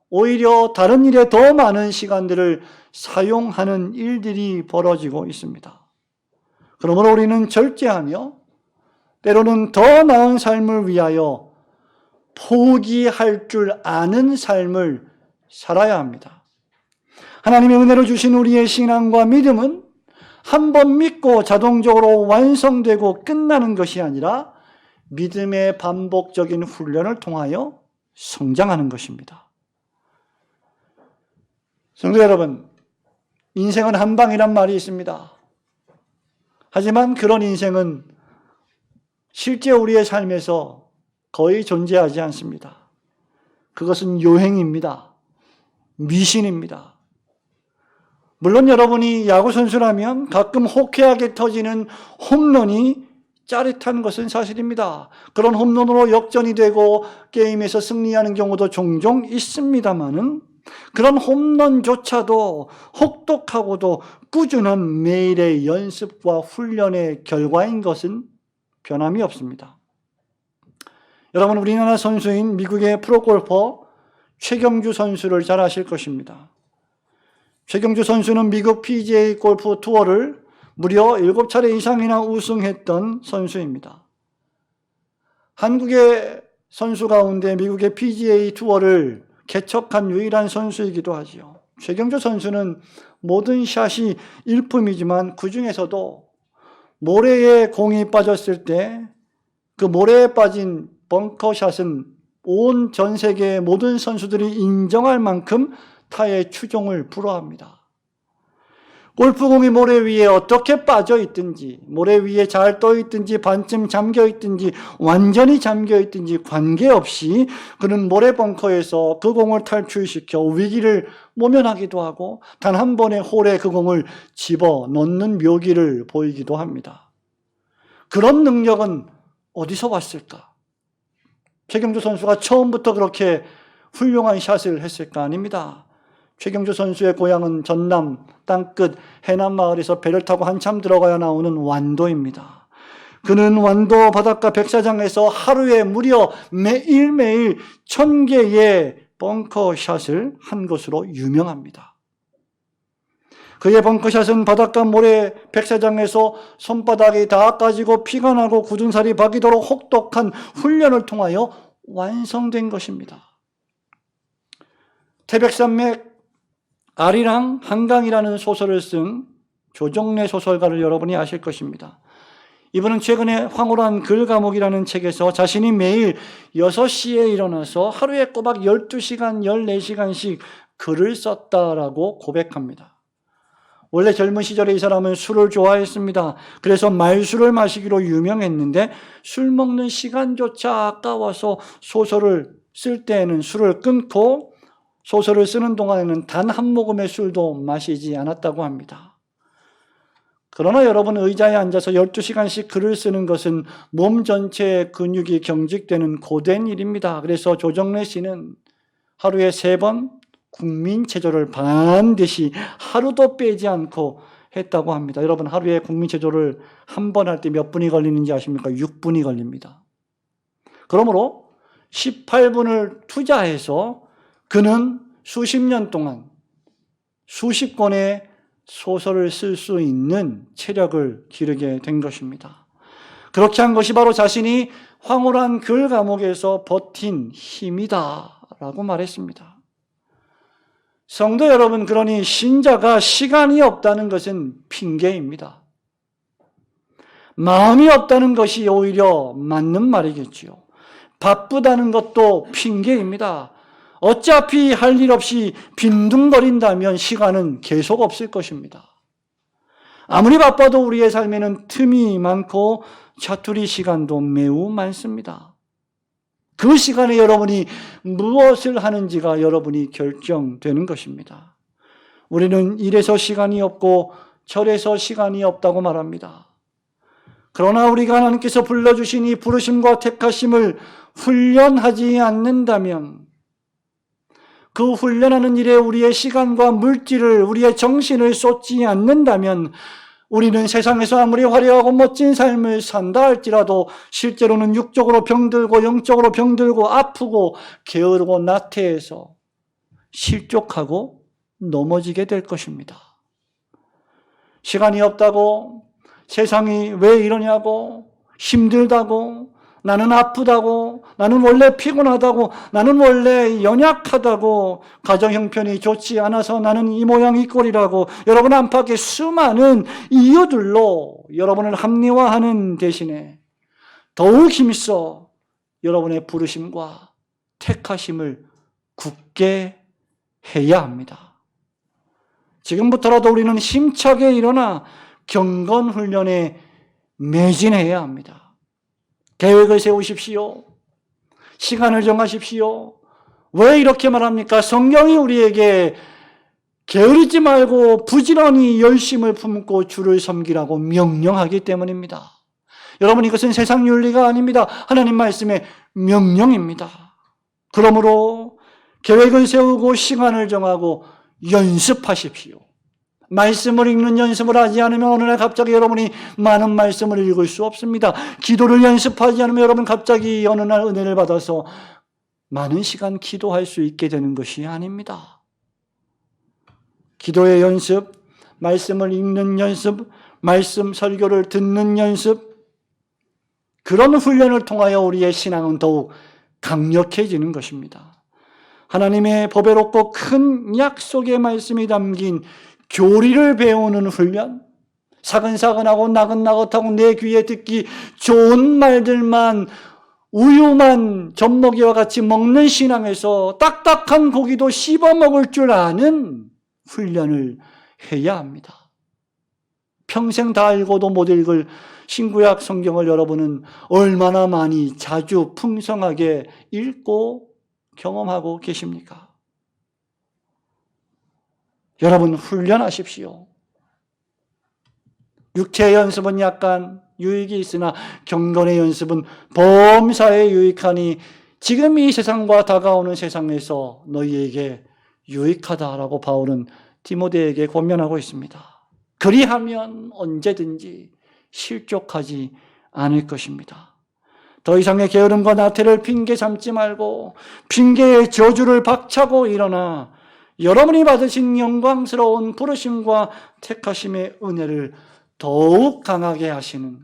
오히려 다른 일에 더 많은 시간들을 사용하는 일들이 벌어지고 있습니다. 그러므로 우리는 절제하며 때로는 더 나은 삶을 위하여 포기할 줄 아는 삶을 살아야 합니다. 하나님의 은혜로 주신 우리의 신앙과 믿음은 한 번 믿고 자동적으로 완성되고 끝나는 것이 아니라 믿음의 반복적인 훈련을 통하여 성장하는 것입니다. 성도 여러분, 인생은 한 방이란 말이 있습니다. 하지만 그런 인생은 실제 우리의 삶에서 거의 존재하지 않습니다. 그것은 요행입니다. 미신입니다. 물론 여러분이 야구선수라면 가끔 호쾌하게 터지는 홈런이 짜릿한 것은 사실입니다. 그런 홈런으로 역전이 되고 게임에서 승리하는 경우도 종종 있습니다만은 그런 홈런조차도 혹독하고도 꾸준한 매일의 연습과 훈련의 결과인 것은 변함이 없습니다. 여러분, 우리나라 선수인 미국의 프로골퍼 최경주 선수를 잘 아실 것입니다. 최경주 선수는 미국 PGA 골프 투어를 무려 7차례 이상이나 우승했던 선수입니다. 한국의 선수 가운데 미국의 PGA 투어를 개척한 유일한 선수이기도 하지요. 최경주 선수는 모든 샷이 일품이지만 그 중에서도 모래에 공이 빠졌을 때 그 모래에 빠진 벙커샷은 온 전 세계의 모든 선수들이 인정할 만큼 타의 추종을 불허합니다. 골프공이 모래 위에 어떻게 빠져 있든지, 모래 위에 잘 떠 있든지, 반쯤 잠겨 있든지, 완전히 잠겨 있든지 관계없이 그는 모래 벙커에서 그 공을 탈출시켜 위기를 모면하기도 하고 단 한 번의 홀에 그 공을 집어 넣는 묘기를 보이기도 합니다. 그런 능력은 어디서 왔을까? 최경주 선수가 처음부터 그렇게 훌륭한 샷을 했을까? 아닙니다. 최경주 선수의 고향은 전남 땅끝 해남 마을에서 배를 타고 한참 들어가야 나오는 완도입니다. 그는 완도 바닷가 백사장에서 하루에 무려 매일매일 1000개의 벙커샷을 한 것으로 유명합니다. 그의 벙커샷은 바닷가 모래 백사장에서 손바닥이 다 까지고 피가 나고 굳은 살이 바뀌도록 혹독한 훈련을 통하여 완성된 것입니다. 태백산맥 아리랑 한강이라는 소설을 쓴 조정래 소설가를 여러분이 아실 것입니다. 이분은 최근에 황홀한 글 감옥이라는 책에서 자신이 매일 6시에 일어나서 하루에 꼬박 12시간, 14시간씩 글을 썼다라고 고백합니다. 원래 젊은 시절에 이 사람은 술을 좋아했습니다. 그래서 말술을 마시기로 유명했는데 술 먹는 시간조차 아까워서 소설을 쓸 때에는 술을 끊고 소설을 쓰는 동안에는 단 한 모금의 술도 마시지 않았다고 합니다. 그러나 여러분, 의자에 앉아서 12시간씩 글을 쓰는 것은 몸 전체의 근육이 경직되는 고된 일입니다. 그래서 조정래 씨는 하루에 3번 국민체조를 반드시 하루도 빼지 않고 했다고 합니다. 여러분, 하루에 국민체조를 한 번 할 때 몇 분이 걸리는지 아십니까? 6분이 걸립니다. 그러므로 18분을 투자해서 그는 수십 년 동안 수십 권의 소설을 쓸 수 있는 체력을 기르게 된 것입니다. 그렇게 한 것이 바로 자신이 황홀한 글 감옥에서 버틴 힘이다 라고 말했습니다. 성도 여러분, 그러니 신자가 시간이 없다는 것은 핑계입니다. 마음이 없다는 것이 오히려 맞는 말이겠지요. 바쁘다는 것도 핑계입니다. 어차피 할 일 없이 빈둥거린다면 시간은 계속 없을 것입니다. 아무리 바빠도 우리의 삶에는 틈이 많고 자투리 시간도 매우 많습니다. 그 시간에 여러분이 무엇을 하는지가 여러분이 결정되는 것입니다. 우리는 일에서 시간이 없고 절에서 시간이 없다고 말합니다. 그러나 우리가 하나님께서 불러주신 이 부르심과 택하심을 훈련하지 않는다면, 그 훈련하는 일에 우리의 시간과 물질을, 우리의 정신을 쏟지 않는다면 우리는 세상에서 아무리 화려하고 멋진 삶을 산다 할지라도 실제로는 육적으로 병들고 영적으로 병들고 아프고 게으르고 나태해서 실족하고 넘어지게 될 것입니다. 시간이 없다고, 세상이 왜 이러냐고, 힘들다고, 나는 아프다고, 나는 원래 피곤하다고, 나는 원래 연약하다고, 가정 형편이 좋지 않아서 나는 이 모양 이 꼴이라고, 여러분 안팎의 수많은 이유들로 여러분을 합리화하는 대신에 더욱 힘써 여러분의 부르심과 택하심을 굳게 해야 합니다. 지금부터라도 우리는 힘차게 일어나 경건훈련에 매진해야 합니다. 계획을 세우십시오. 시간을 정하십시오. 왜 이렇게 말합니까? 성경이 우리에게 게으르지 말고 부지런히 열심을 품고 주를 섬기라고 명령하기 때문입니다. 여러분, 이것은 세상 윤리가 아닙니다. 하나님 말씀의 명령입니다. 그러므로 계획을 세우고 시간을 정하고 연습하십시오. 말씀을 읽는 연습을 하지 않으면 어느 날 갑자기 여러분이 많은 말씀을 읽을 수 없습니다. 기도를 연습하지 않으면 여러분 갑자기 어느 날 은혜를 받아서 많은 시간 기도할 수 있게 되는 것이 아닙니다. 기도의 연습, 말씀을 읽는 연습, 말씀 설교를 듣는 연습, 그런 훈련을 통하여 우리의 신앙은 더욱 강력해지는 것입니다. 하나님의 보배롭고 큰 약속의 말씀이 담긴 교리를 배우는 훈련, 사근사근하고 나긋나긋하고 내 귀에 듣기 좋은 말들만, 우유만 젖먹이와 같이 먹는 신앙에서 딱딱한 고기도 씹어 먹을 줄 아는 훈련을 해야 합니다. 평생 다 읽어도 못 읽을 신구약 성경을 여러분은 얼마나 많이 자주 풍성하게 읽고 경험하고 계십니까? 여러분 훈련하십시오. 육체의 연습은 약간 유익이 있으나 경건의 연습은 범사에 유익하니 지금 이 세상과 다가오는 세상에서 너희에게 유익하다라고 바울은 디모데에게 권면하고 있습니다. 그리하면 언제든지 실족하지 않을 것입니다. 더 이상의 게으름과 나태를 핑계 삼지 말고 핑계의 저주를 박차고 일어나 여러분이 받으신 영광스러운 부르심과 택하심의 은혜를 더욱 강하게 하시는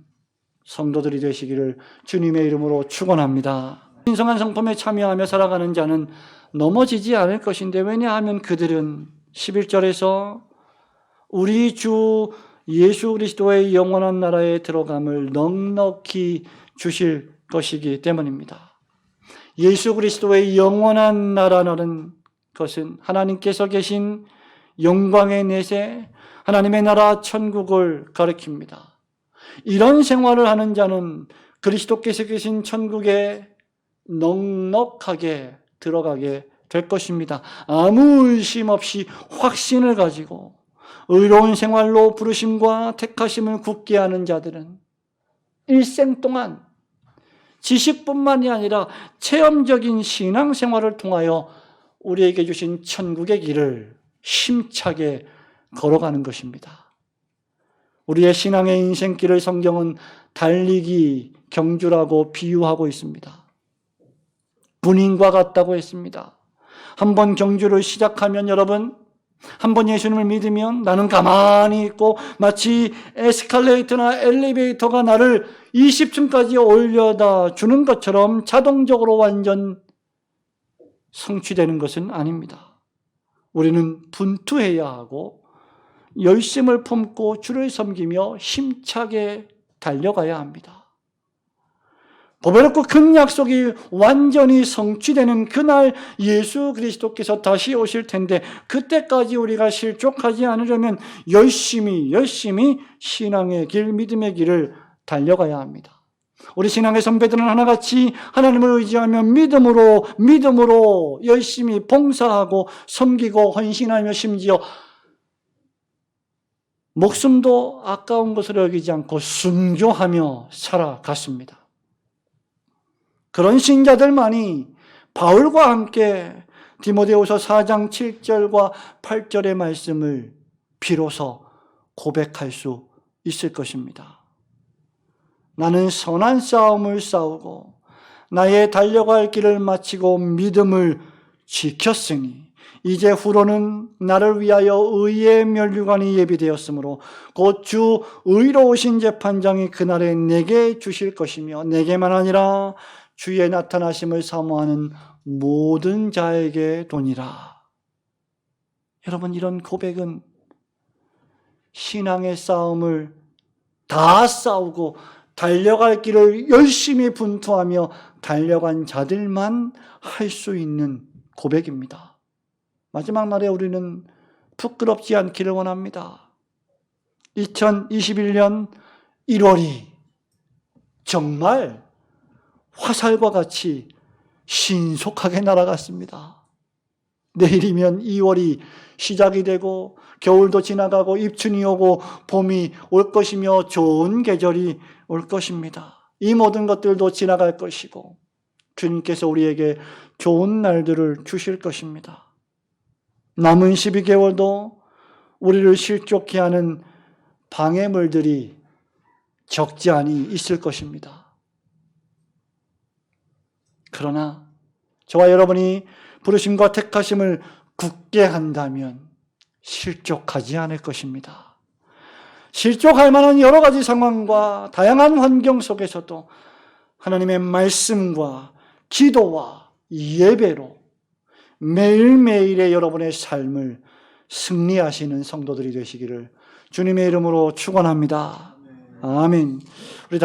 성도들이 되시기를 주님의 이름으로 축원합니다. 신성한 성품에 참여하며 살아가는 자는 넘어지지 않을 것인데, 왜냐하면 그들은 11절에서 우리 주 예수 그리스도의 영원한 나라에 들어감을 넉넉히 주실 것이기 때문입니다. 예수 그리스도의 영원한 나라라는 것은 하나님께서 계신 영광의 내세, 하나님의 나라 천국을 가리킵니다. 이런 생활을 하는 자는 그리스도께서 계신 천국에 넉넉하게 들어가게 될 것입니다. 아무 의심 없이 확신을 가지고 의로운 생활로 부르심과 택하심을 굳게 하는 자들은 일생 동안 지식뿐만이 아니라 체험적인 신앙생활을 통하여 우리에게 주신 천국의 길을 힘차게 걸어가는 것입니다. 우리의 신앙의 인생길을 성경은 달리기 경주라고 비유하고 있습니다. 군인과 같다고 했습니다. 한번 경주를 시작하면 여러분, 한번 예수님을 믿으면 나는 가만히 있고 마치 에스컬레이터나 엘리베이터가 나를 20층까지 올려다 주는 것처럼 자동적으로 완전 성취되는 것은 아닙니다. 우리는 분투해야 하고 열심을 품고 주를 섬기며 힘차게 달려가야 합니다. 보배롭고 큰 약속이 완전히 성취되는 그날 예수 그리스도께서 다시 오실 텐데, 그때까지 우리가 실족하지 않으려면 열심히 신앙의 길, 믿음의 길을 달려가야 합니다. 우리 신앙의 선배들은 하나같이 하나님을 의지하며 믿음으로 열심히 봉사하고 섬기고 헌신하며 심지어 목숨도 아까운 것으로 여기지 않고 순교하며 살아갔습니다. 그런 신자들만이 바울과 함께 디모데후서 4장 7절과 8절의 말씀을 비로소 고백할 수 있을 것입니다. 나는 선한 싸움을 싸우고 나의 달려갈 길을 마치고 믿음을 지켰으니 이제 후로는 나를 위하여 의의 면류관이 예비되었으므로 곧 주 의로우신 재판장이 그날에 내게 주실 것이며 내게만 아니라 주의 나타나심을 사모하는 모든 자에게 도니라. 여러분, 이런 고백은 신앙의 싸움을 다 싸우고 달려갈 길을 열심히 분투하며 달려간 자들만 할 수 있는 고백입니다. 마지막 날에 우리는 부끄럽지 않기를 원합니다. 2021년 1월이 정말 화살과 같이 신속하게 날아갔습니다. 내일이면 2월이 시작이 되고 겨울도 지나가고 입춘이 오고 봄이 올 것이며 좋은 계절이 올 것입니다. 이 모든 것들도 지나갈 것이고 주님께서 우리에게 좋은 날들을 주실 것입니다. 남은 12개월도 우리를 실족케 하는 방해물들이 적지 않이 있을 것입니다. 그러나 저와 여러분이 부르심과 택하심을 굳게 한다면 실족하지 않을 것입니다. 실족할 만한 여러 가지 상황과 다양한 환경 속에서도 하나님의 말씀과 기도와 예배로 매일매일의 여러분의 삶을 승리하시는 성도들이 되시기를 주님의 이름으로 축원합니다. 아멘. 우리